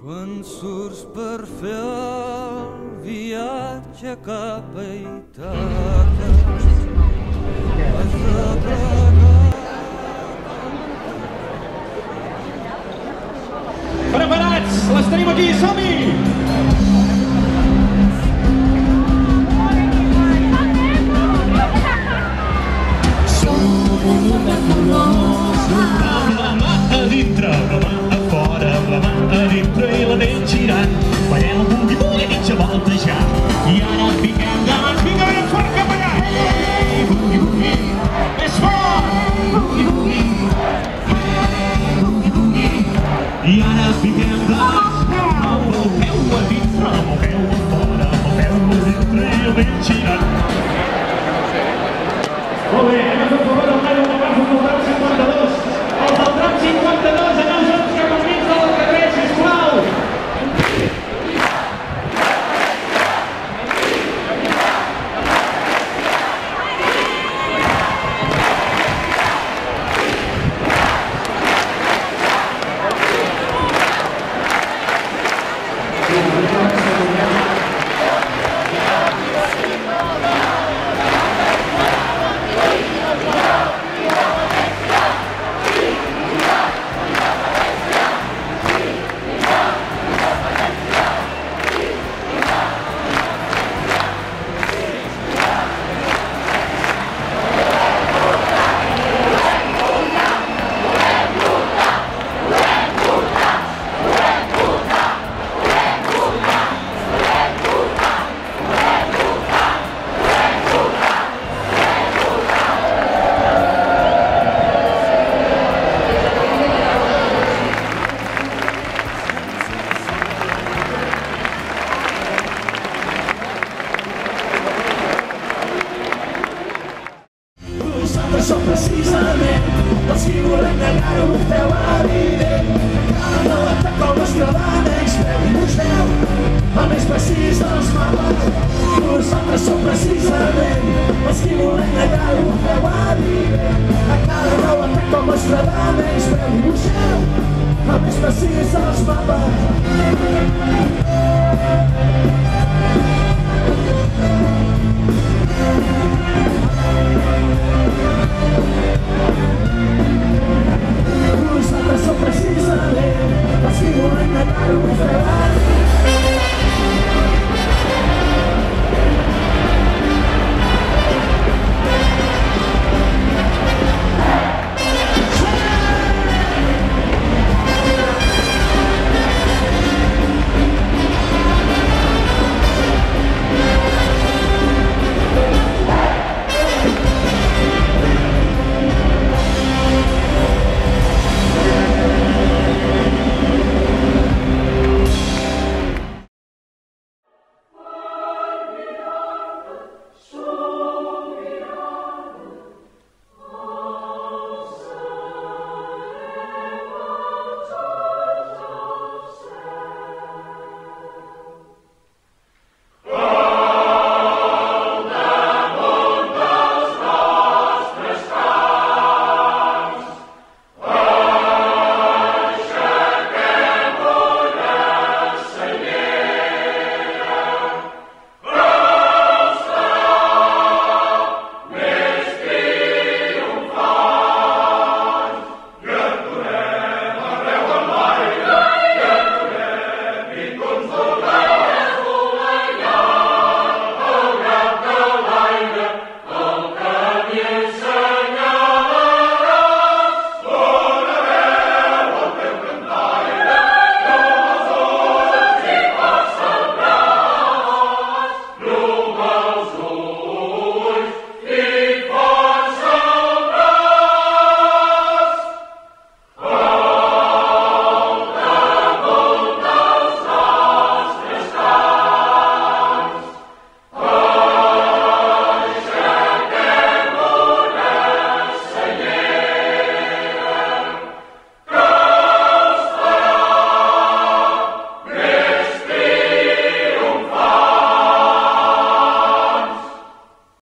Quan surts per fer el viatge cap a Ítaca, has de pregar. Preparats? Les tenim aquí, som-hi! La mà a dintre, la mà a fora, la mà a dintre i la dent girant. Ballem el bugui-bugui mitja voltejar. I ara fiquem davant, vinga ben fort cap allà. Hey, bugui-bugui, més fort! Bugui-bugui, hey, bugui-bugui. I ara fiquem davant, moveu a dintre, moveu a fora, moveu a dintre i la dent girant. Molt bé, hem de provar el tall del tram 52. Els del tram 52, aneu junts cap al mig del carrer, sisplau. Som precisament els qui volem negar-ho, ho feu evident. Cada nou atac al nostre l'annex, veu i museu, el més precís dels mapes. Nosaltres som precisament els qui volem negar-ho, ho feu evident. A cada nou atac al nostre l'annex, veu i museu, el més precís dels mapes. Nosaltres som precisament els qui volem negar-ho, ho feu evident.